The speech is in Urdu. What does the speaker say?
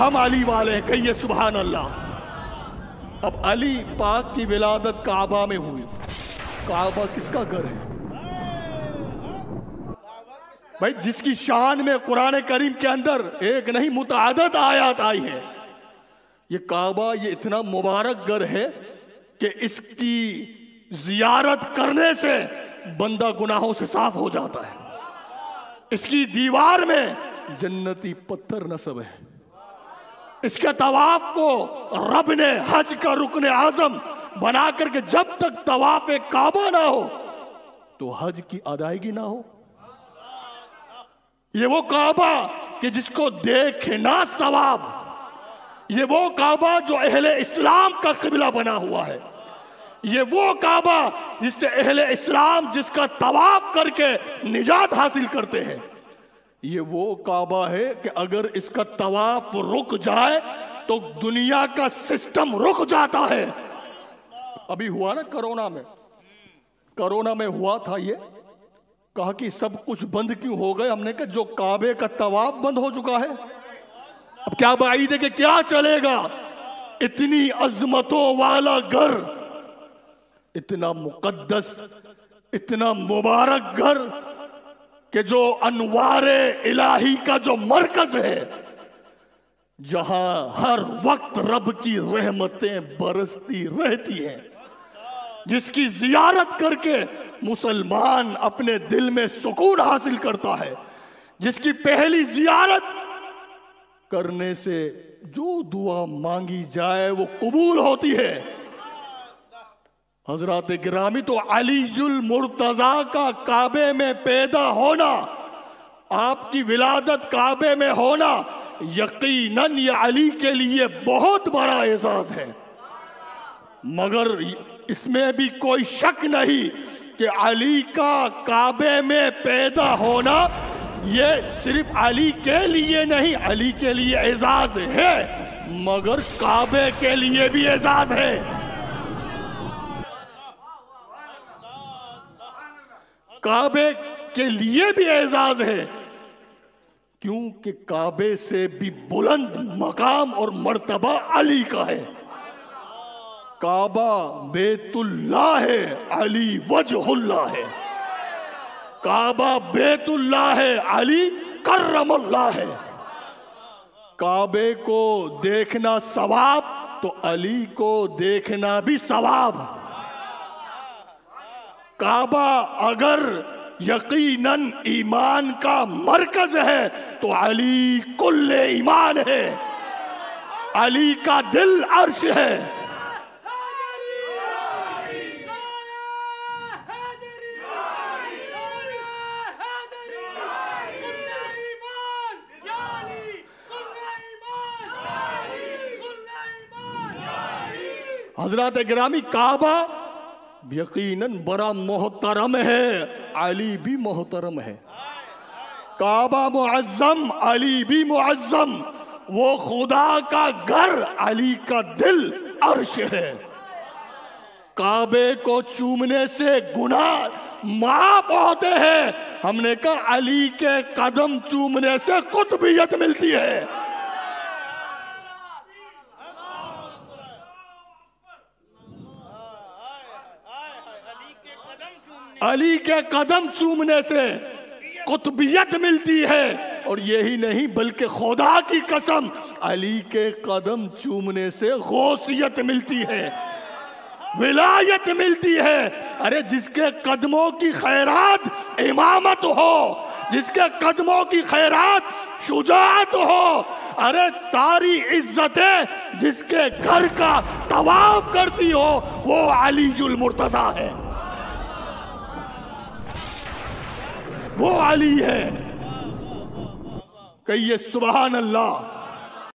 ہم علی والے ہیں، کہیے سبحان اللہ۔ اب علی پاک کی ولادت کعبہ میں ہوئی۔ کعبہ کس کا گھر ہے بھائی؟ جس کی شان میں قرآن کریم کے اندر ایک نہیں متعدد آیات آئی ہیں۔ یہ کعبہ یہ اتنا مبارک گھر ہے کہ اس کی زیارت کرنے سے بندہ گناہوں سے صاف ہو جاتا ہے۔ اس کی دیوار میں جنتی پتھر نصب ہے۔ اس کے طواف کو رب نے حج کا رکن اعظم بنا کر کے جب تک طواف کعبہ نہ ہو تو حج کی ادائیگی نہ ہو۔ یہ وہ کعبہ کہ جس کو دیکھنا ثواب، یہ وہ کعبہ جو اہل اسلام کا قبلہ بنا ہوا ہے، یہ وہ کعبہ جس سے اہل اسلام جس کا طواف کر کے نجات حاصل کرتے ہیں، یہ وہ کعبہ ہے کہ اگر اس کا طواف رک جائے تو دنیا کا سسٹم رک جاتا ہے۔ ابھی ہوا نا کرونا میں ہوا تھا، یہ کہا کہ سب کچھ بند کیوں ہو گئے؟ ہم نے کہا جو کعبے کا طواف بند ہو چکا ہے، اب کیا بعید ہے کہ کیا چلے گا؟ اتنی عظمتوں والا گھر، اتنا مقدس، اتنا مبارک گھر کہ جو انوار الہی کا جو مرکز ہے، جہاں ہر وقت رب کی رحمتیں برستی رہتی ہیں، جس کی زیارت کر کے مسلمان اپنے دل میں سکون حاصل کرتا ہے، جس کی پہلی زیارت کرنے سے جو دعا مانگی جائے وہ قبول ہوتی ہے۔ حضرات گرامی، تو علی المرتضیٰ کا کعبے میں پیدا ہونا، آپ کی ولادت کعبے میں ہونا، یقیناً یہ علی کے لیے بہت بڑا اعزاز ہے۔ مگر اس میں بھی کوئی شک نہیں کہ علی کا کعبے میں پیدا ہونا یہ صرف علی کے لیے نہیں، علی کے لیے اعزاز ہے مگر کعبے کے لیے بھی اعزاز ہے۔ کعبے کے لیے بھی اعزاز ہے کیونکہ کعبے سے بھی بلند مقام اور مرتبہ علی کا ہے۔ کعبہ بیت اللہ ہے، علی وجہ اللہ ہے۔ کعبہ بیت اللہ ہے، علی کرم اللہ ہے۔ کعبے کو دیکھنا ثواب تو علی کو دیکھنا بھی ثواب۔ کعبہ اگر یقیناً ایمان کا مرکز ہے تو علی کل ایمان ہے، علی کا دل عرش ہے۔ حضرات گرامی، کعبہ یقیناً بڑا محترم ہے، علی بھی محترم ہے۔ کعبہ معظم، علی بھی معظم، وہ خدا کا گھر، علی کا دل عرش ہے۔ کعبے کو چومنے سے گناہ معاف ہوتے ہیں، ہم نے کہا علی کے قدم چومنے سے قطبیت ملتی ہے۔ علی کے قدم چومنے سے قطبیت ملتی ہے، اور یہی نہیں بلکہ خدا کی قسم علی کے قدم چومنے سے غوثیت ملتی ہے، ولایت ملتی ہے۔ ارے جس کے قدموں کی خیرات امامت ہو، جس کے قدموں کی خیرات شجاعت ہو، ارے ساری عزتیں جس کے گھر کا طواف کرتی ہو وہ علی المرتضیٰ ہے، وہ علی ہے۔ کہیے سبحان اللہ۔